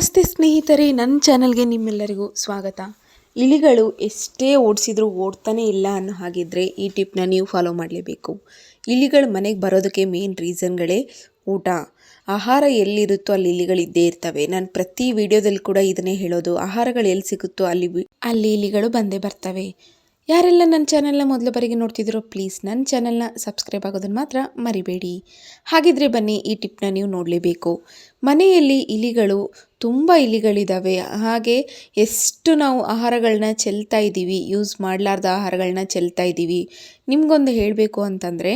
ನಮಸ್ತೆ ಸ್ನೇಹಿತರೆ, ನನ್ನ ಚಾನಲ್ಗೆ ನಿಮ್ಮೆಲ್ಲರಿಗೂ ಸ್ವಾಗತ. ಇಲಿಗಳು ಎಷ್ಟೇ ಓಡಿಸಿದ್ರೂ ಓಡ್ತಾನೆ ಇಲ್ಲ ಅನ್ನೋ ಹಾಗಿದ್ದರೆ ಈ ಟಿಪ್ನ ನೀವು ಫಾಲೋ ಮಾಡಲೇಬೇಕು. ಇಲಿಗಳು ಮನೆಗೆ ಬರೋದಕ್ಕೆ ಮೇನ್ ರೀಸನ್ಗಳೇ ಊಟ. ಆಹಾರ ಎಲ್ಲಿರುತ್ತೋ ಅಲ್ಲಿ ಇಲಿಗಳು ಇದ್ದೇ ಇರ್ತವೆ. ನಾನು ಪ್ರತಿ ವಿಡಿಯೋದಲ್ಲಿ ಕೂಡ ಇದನ್ನೇ ಹೇಳೋದು, ಆಹಾರಗಳು ಎಲ್ಲಿ ಸಿಗುತ್ತೋ ಅಲ್ಲಿ ಇಲಿಗಳು ಬಂದೇ ಬರ್ತವೆ. ಯಾರೆಲ್ಲ ನನ್ನ ಚಾನಲ್ನ ಮೊದಲ ಬಾರಿಗೆ ನೋಡ್ತಿದ್ದೀರೋ ಪ್ಲೀಸ್ ನನ್ನ ಚಾನಲ್ನ ಸಬ್ಸ್ಕ್ರೈಬ್ ಆಗೋದನ್ನು ಮಾತ್ರ ಮರಿಬೇಡಿ. ಹಾಗಿದ್ರೆ ಬನ್ನಿ, ಈ ಟಿಪ್ನ ನೀವು ನೋಡಲೇಬೇಕು. ಮನೆಯಲ್ಲಿ ಇಲಿಗಳು ತುಂಬ ಇಲಿಗಳಿದ್ದಾವೆ. ಹಾಗೆ ಎಷ್ಟು ನಾವು ಆಹಾರಗಳನ್ನ ಚೆಲ್ತಾ ಇದ್ದೀವಿ, ಯೂಸ್ ಮಾಡಲಾರ್ದ ಆಹಾರಗಳನ್ನ ಚೆಲ್ತಾ ಇದ್ದೀವಿ. ನಿಮಗೊಂದು ಹೇಳಬೇಕು ಅಂತಂದರೆ,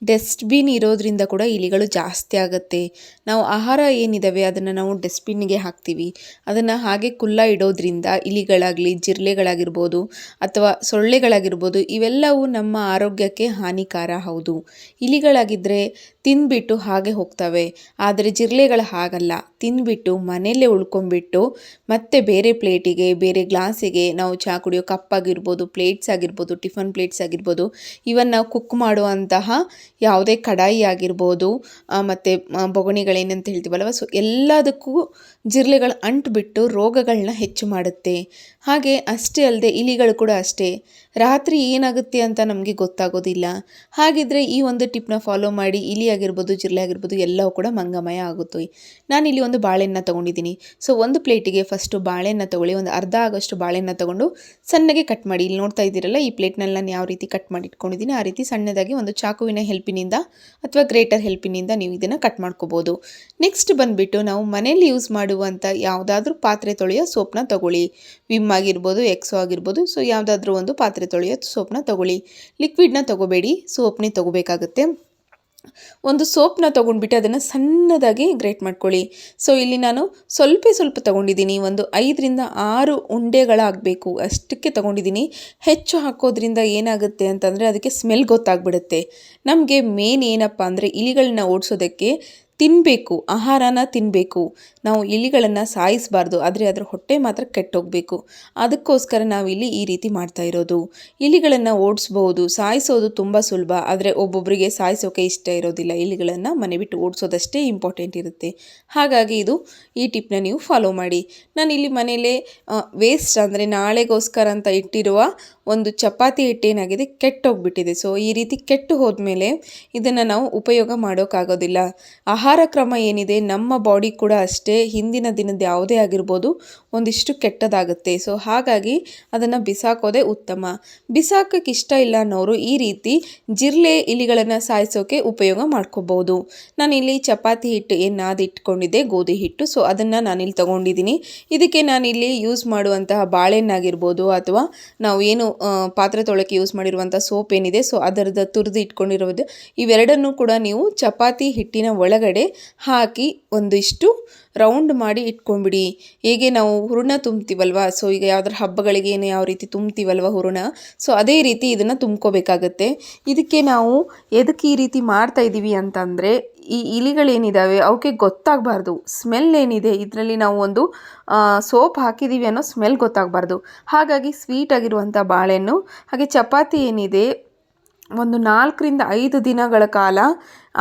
ಡಸ್ಟ್ಬಿನ್ ಇರೋದ್ರಿಂದ ಕೂಡ ಇಲಿಗಳು ಜಾಸ್ತಿ ಆಗುತ್ತೆ. ನಾವು ಆಹಾರ ಏನಿದ್ದಾವೆ ಅದನ್ನು ನಾವು ಡಸ್ಟ್ಬಿನ್ನಿಗೆ ಹಾಕ್ತೀವಿ. ಅದನ್ನು ಹಾಗೆ ಕುಲ್ಲ ಇಡೋದ್ರಿಂದ ಇಲಿಗಳಾಗಲಿ, ಜಿರಳೆಗಳಾಗಿರ್ಬೋದು ಅಥವಾ ಸೊಳ್ಳೆಗಳಾಗಿರ್ಬೋದು, ಇವೆಲ್ಲವೂ ನಮ್ಮ ಆರೋಗ್ಯಕ್ಕೆ ಹಾನಿಕಾರ. ಹೌದು, ಇಲಿಗಳಾಗಿದ್ದರೆ ತಿಂದ್ಬಿಟ್ಟು ಹಾಗೆ ಹೋಗ್ತವೆ. ಆದರೆ ಜಿರಳೆಗಳು ಹಾಗಲ್ಲ, ತಿಂದ್ಬಿಟ್ಟು ಮನೆಯಲ್ಲೇ ಉಳ್ಕೊಂಡ್ಬಿಟ್ಟು ಮತ್ತೆ ಬೇರೆ ಪ್ಲೇಟಿಗೆ, ಬೇರೆ ಗ್ಲಾಸಿಗೆ, ನಾವು ಚಹಾ ಕುಡಿಯೋ ಕಪ್ ಆಗಿರ್ಬೋದು, ಪ್ಲೇಟ್ಸ್ ಆಗಿರ್ಬೋದು, ಟಿಫನ್ ಪ್ಲೇಟ್ಸ್ ಆಗಿರ್ಬೋದು, ಇವನ್ ನಾವು ಕುಕ್ ಮಾಡುವಂತಹ ಯಾವುದೇ ಕಡಾಯಿ ಆಗಿರ್ಬೋದು, ಮತ್ತು ಬೊಗಣಿಗಳೇನಂತ ಹೇಳ್ತೀವಲ್ವ, ಸೊ ಎಲ್ಲದಕ್ಕೂ ಜಿರಳೆಗಳು ಅಂಟುಬಿಟ್ಟು ರೋಗಗಳನ್ನ ಹೆಚ್ಚು ಮಾಡುತ್ತೆ. ಹಾಗೆ ಅಷ್ಟೇ ಅಲ್ಲದೆ ಇಲಿಗಳು ಕೂಡ ಅಷ್ಟೇ, ರಾತ್ರಿ ಏನಾಗುತ್ತೆ ಅಂತ ನಮಗೆ ಗೊತ್ತಾಗೋದಿಲ್ಲ. ಹಾಗಿದ್ರೆ ಈ ಒಂದು ಟಿಪ್ನ ಫಾಲೋ ಮಾಡಿ ಇಲಿ ಆಗಿರ್ಬೋದು, ಜಿರಳೆ ಆಗಿರ್ಬೋದು, ಎಲ್ಲವೂ ಕೂಡ ಮಂಗಮಯ ಆಗುತ್ತೆ. ನಾನಿಲ್ಲಿ ಒಂದು ಬಾಳೆಹಣ್ಣ ತೊಗೊಂಡಿದ್ದೀನಿ. ಸೊ ಒಂದು ಪ್ಲೇಟಿಗೆ ಫಸ್ಟು ಬಾಳೆಹಣ್ಣ ತೊಗೊಳ್ಳಿ. ಒಂದು ಅರ್ಧ ಆಗೋಷ್ಟು ಬಾಳೆಹಣ್ಣ ತೊಗೊಂಡು ಸಣ್ಣಗೆ ಕಟ್ ಮಾಡಿ. ಇಲ್ಲಿ ನೋಡ್ತಾ ಇದ್ದೀರಲ್ಲ, ಈ ಪ್ಲೇಟ್ನಲ್ಲಿ ನಾನು ಯಾವ ರೀತಿ ಕಟ್ ಮಾಡಿ ಇಟ್ಕೊಂಡಿದ್ದೀನಿ ಆ ರೀತಿ ಸಣ್ಣದಾಗಿ ಒಂದು ಚಾಕುವಿನ ಹೆಲ್ಪಿನಿಂದ ಅಥವಾ ಗ್ರೇಟರ್ ಹೆಲ್ಪಿನಿಂದ ನೀವು ಇದನ್ನು ಕಟ್ ಮಾಡ್ಕೋಬೋದು. ನೆಕ್ಸ್ಟ್ ಬಂದುಬಿಟ್ಟು ನಾವು ಮನೆಯಲ್ಲಿ ಯೂಸ್ ಮಾಡುವಂಥ ಯಾವುದಾದ್ರೂ ಪಾತ್ರೆ ತೊಳೆಯೋ ಸೋಪ್ನ ತೊಗೊಳ್ಳಿ. ವಿಮ್ ಆಗಿರ್ಬೋದು, ಎಕ್ಸೋ ಆಗಿರ್ಬೋದು, ಸೊ ಯಾವುದಾದ್ರೂ ಒಂದು ಪಾತ್ರೆ ತೊಳೆಯೋ ಸೋಪ್ನ ತೊಗೊಳ್ಳಿ. ಲಿಕ್ವಿಡ್ನ ತೊಗೋಬೇಡಿ, ಸೋಪ್ನೇ ತೊಗೋಬೇಕಾಗುತ್ತೆ. ಒಂದು ಸೋಪ್ನ ತೊಗೊಂಡ್ಬಿಟ್ಟು ಅದನ್ನು ಸಣ್ಣದಾಗಿ ಗ್ರೇಟ್ ಮಾಡ್ಕೊಳ್ಳಿ. ಸೊ ಇಲ್ಲಿ ನಾನು ಸ್ವಲ್ಪ ತೊಗೊಂಡಿದ್ದೀನಿ. ಒಂದು 5-6 ಉಂಡೆಗಳಾಗಬೇಕು ಅಷ್ಟಕ್ಕೆ ತೊಗೊಂಡಿದ್ದೀನಿ. ಹೆಚ್ಚು ಹಾಕೋದ್ರಿಂದ ಏನಾಗುತ್ತೆ ಅಂತಂದರೆ ಅದಕ್ಕೆ ಸ್ಮೆಲ್ ಗೊತ್ತಾಗ್ಬಿಡುತ್ತೆ. ನಮಗೆ ಮೇನ್ ಏನಪ್ಪ ಅಂದರೆ ಇಲಿಗಳನ್ನ ಓಡಿಸೋದಕ್ಕೆ ತಿನ್ನಬೇಕು, ಆಹಾರನ ತಿನ್ನಬೇಕು. ನಾವು ಇಲಿಗಳನ್ನು ಸಾಯಿಸಬಾರ್ದು, ಆದರೆ ಅದರ ಹೊಟ್ಟೆ ಮಾತ್ರ ಕೆಟ್ಟೋಗಬೇಕು. ಅದಕ್ಕೋಸ್ಕರ ನಾವಿಲ್ಲಿ ಈ ರೀತಿ ಮಾಡ್ತಾ ಇರೋದು. ಇಲಿಗಳನ್ನು ಓಡಿಸ್ಬೋದು, ಸಾಯಿಸೋದು ತುಂಬ ಸುಲಭ, ಆದರೆ ಒಬ್ಬೊಬ್ಬರಿಗೆ ಸಾಯಿಸೋಕೆ ಇಷ್ಟ ಇರೋದಿಲ್ಲ. ಇಲಿಗಳನ್ನು ಮನೆ ಬಿಟ್ಟು ಓಡಿಸೋದಷ್ಟೇ ಇಂಪಾರ್ಟೆಂಟ್ ಇರುತ್ತೆ. ಹಾಗಾಗಿ ಈ ಟಿಪ್ನ ನೀವು ಫಾಲೋ ಮಾಡಿ. ನಾನಿಲ್ಲಿ ಮನೇಲೇ ವೇಸ್ಟ್ ಅಂದರೆ ನಾಳೆಗೋಸ್ಕರ ಅಂತ ಇಟ್ಟಿರುವ ಒಂದು ಚಪಾತಿ ಹಿಟ್ಟೇನಾಗಿದೆ ಕೆಟ್ಟೋಗ್ಬಿಟ್ಟಿದೆ. ಸೊ ಈ ರೀತಿ ಕೆಟ್ಟು ಹೋದ್ಮೇಲೆ ಇದನ್ನು ನಾವು ಉಪಯೋಗ ಮಾಡೋಕ್ಕಾಗೋದಿಲ್ಲ. ಆಹಾರ ಕ್ರಮ ಏನಿದೆ ನಮ್ಮ ಬಾಡಿ ಕೂಡ ಅಷ್ಟೇ, ಹಿಂದಿನ ದಿನದ ಯಾವುದೇ ಆಗಿರ್ಬೋದು ಒಂದಿಷ್ಟು ಕೆಟ್ಟದಾಗುತ್ತೆ. ಸೊ ಹಾಗಾಗಿ ಅದನ್ನು ಬಿಸಾಕೋದೇ ಉತ್ತಮ. ಬಿಸಾಕೋಕ್ಕೆ ಇಷ್ಟ ಇಲ್ಲ ಅನ್ನೋರು ಈ ರೀತಿ ಜಿರಳೆ ಇಲಿಗಳನ್ನು ಸಾಯಿಸೋಕೆ ಉಪಯೋಗ ಮಾಡ್ಕೋಬೋದು. ನಾನಿಲ್ಲಿ ಚಪಾತಿ ಹಿಟ್ಟು ಏನು ನಾದಿಟ್ಕೊಂಡಿದ್ದೆ, ಗೋಧಿ ಹಿಟ್ಟು, ಸೊ ಅದನ್ನು ನಾನಿಲ್ಲಿ ತೊಗೊಂಡಿದ್ದೀನಿ. ಇದಕ್ಕೆ ನಾನಿಲ್ಲಿ ಯೂಸ್ ಮಾಡುವಂತಹ ಬಾಳೆಹಣ್ಣಾಗಿರ್ಬೋದು ಅಥವಾ ನಾವು ಏನು ಪಾತ್ರೆ ತೊಳಕ್ಕೆ ಯೂಸ್ ಮಾಡಿರುವಂಥ ಸೋಪ್ ಏನಿದೆ, ಸೊ ಅದರದ್ದು ತುರಿದು ಇಟ್ಕೊಂಡಿರೋದು, ಇವೆರಡನ್ನೂ ಕೂಡ ನೀವು ಚಪಾತಿ ಹಿಟ್ಟಿನ ಒಳಗಡೆ ಹಾಕಿ ಒಂದಿಷ್ಟು ರೌಂಡ್ ಮಾಡಿ ಇಟ್ಕೊಂಡ್ಬಿಡಿ. ಹೇಗೆ ನಾವು ಹೂರಣ ತುಂಬ್ತೀವಲ್ವ, ಸೊ ಈಗ ಯಾವ್ದಾರು ಹಬ್ಬಗಳಿಗೆ ಏನು ಯಾವ ರೀತಿ ತುಂಬ್ತೀವಲ್ವ ಹೂರಣ, ಸೊ ಅದೇ ರೀತಿ ಇದನ್ನು ತುಂಬ್ಕೋಬೇಕಾಗತ್ತೆ. ಇದಕ್ಕೆ ನಾವು ಎದಕ್ಕೆ ಈ ರೀತಿ ಮಾಡ್ತಾ ಇದ್ದೀವಿ ಅಂತಂದರೆ, ಈ ಇಲಿಗಳೇನಿದ್ದಾವೆ ಅವಕ್ಕೆ ಗೊತ್ತಾಗಬಾರ್ದು ಸ್ಮೆಲ್ ಏನಿದೆ ಇದರಲ್ಲಿ ನಾವು ಒಂದು ಸೋಪ್ ಹಾಕಿದ್ದೀವಿ ಅನ್ನೋ ಸ್ಮೆಲ್ ಗೊತ್ತಾಗಬಾರ್ದು. ಹಾಗಾಗಿ ಸ್ವೀಟ್ ಆಗಿರುವಂಥ ಬಾಳೆಹಣ್ಣು ಹಾಗೆ ಚಪಾತಿ ಏನಿದೆ ಒಂದು 4-5 ದಿನಗಳ ಕಾಲ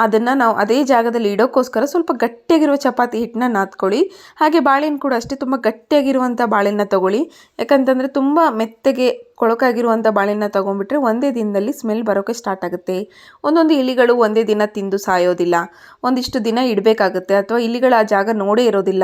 ಅದನ್ನು ನಾವು ಅದೇ ಜಾಗದಲ್ಲಿ ಇಡೋಕ್ಕೋಸ್ಕರ ಸ್ವಲ್ಪ ಗಟ್ಟಿಯಾಗಿರುವ ಚಪಾತಿ ಹಿಟ್ಟನ್ನ ನಾದ್ಕೊಳ್ಳಿ. ಹಾಗೆ ಬಾಳೆಹಣ್ಣು ಕೂಡ ಅಷ್ಟೇ, ತುಂಬ ಗಟ್ಟಿಯಾಗಿರುವಂಥ ಬಾಳೆಹಣ್ಣ ತೊಗೊಳ್ಳಿ. ಯಾಕಂತಂದರೆ ತುಂಬ ಮೆತ್ತಗೆ ಕೊಳಕಾಗಿರುವಂಥ ಬಾಳೆಹಣ್ಣ ತೊಗೊಂಡ್ಬಿಟ್ರೆ ಒಂದೇ ದಿನದಲ್ಲಿ ಸ್ಮೆಲ್ ಬರೋಕ್ಕೆ ಸ್ಟಾರ್ಟ್ ಆಗುತ್ತೆ. ಒಂದೊಂದು ಇಲಿಗಳು ಒಂದೇ ದಿನ ತಿಂದು ಸಾಯೋದಿಲ್ಲ, ಒಂದಿಷ್ಟು ದಿನ ಇಡಬೇಕಾಗುತ್ತೆ. ಅಥವಾ ಇಲಿಗಳು ಆ ಜಾಗ ನೋಡೇ ಇರೋದಿಲ್ಲ,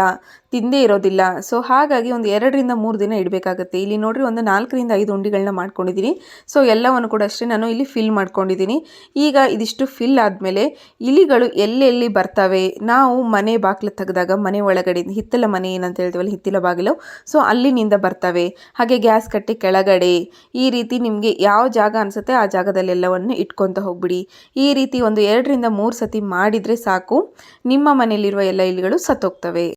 ತಿಂದೇ ಇರೋದಿಲ್ಲ. ಸೊ ಹಾಗಾಗಿ ಒಂದು 2-3 ದಿನ ಇಡಬೇಕಾಗುತ್ತೆ. ಇಲ್ಲಿ ನೋಡಿರಿ, ಒಂದು 4-5 ಉಂಡಿಗಳನ್ನ ಮಾಡ್ಕೊಂಡಿದ್ದೀನಿ. ಸೊ ಎಲ್ಲವನ್ನು ಕೂಡ ಅಷ್ಟೇ ನಾನು ಇಲ್ಲಿ ಫಿಲ್ ಮಾಡ್ಕೊಂಡಿದ್ದೀನಿ. ಈಗ ಇದಿಷ್ಟು ಫಿಲ್ ಆದಮೇಲೆ ಇಲಿಗಳು ಎಲ್ಲೆಲ್ಲಿ ಬರ್ತವೆ, ನಾವು ಮನೆ ಬಾಗಿಲು ತೆಗೆದಾಗ ಮನೆ ಒಳಗಡೆ ಹಿತ್ತಲ ಮನೆ ಏನಂತ ಹೇಳ್ತೀವಲ್ಲ, ಹಿತ್ತಲ ಬಾಗಿಲು, ಸೊ ಅಲ್ಲಿನಿಂದ ಬರ್ತವೆ. ಹಾಗೆ ಗ್ಯಾಸ್ ಕಟ್ಟಿ ಕೆಳಗಡೆ, ಈ ರೀತಿ ನಿಮಗೆ ಯಾವ ಜಾಗ ಅನಿಸುತ್ತೆ ಆ ಜಾಗದಲ್ಲೆಲ್ಲವನ್ನು ಇಟ್ಕೊತ ಹೋಗ್ಬಿಡಿ. ಈ ರೀತಿ ಒಂದು 2-3 ಸತಿ ಮಾಡಿದರೆ ಸಾಕು, ನಿಮ್ಮ ಮನೆಯಲ್ಲಿರುವ ಎಲ್ಲ ಇಲಿಗಳು ಸತ್ತೋಗ್ತವೆ.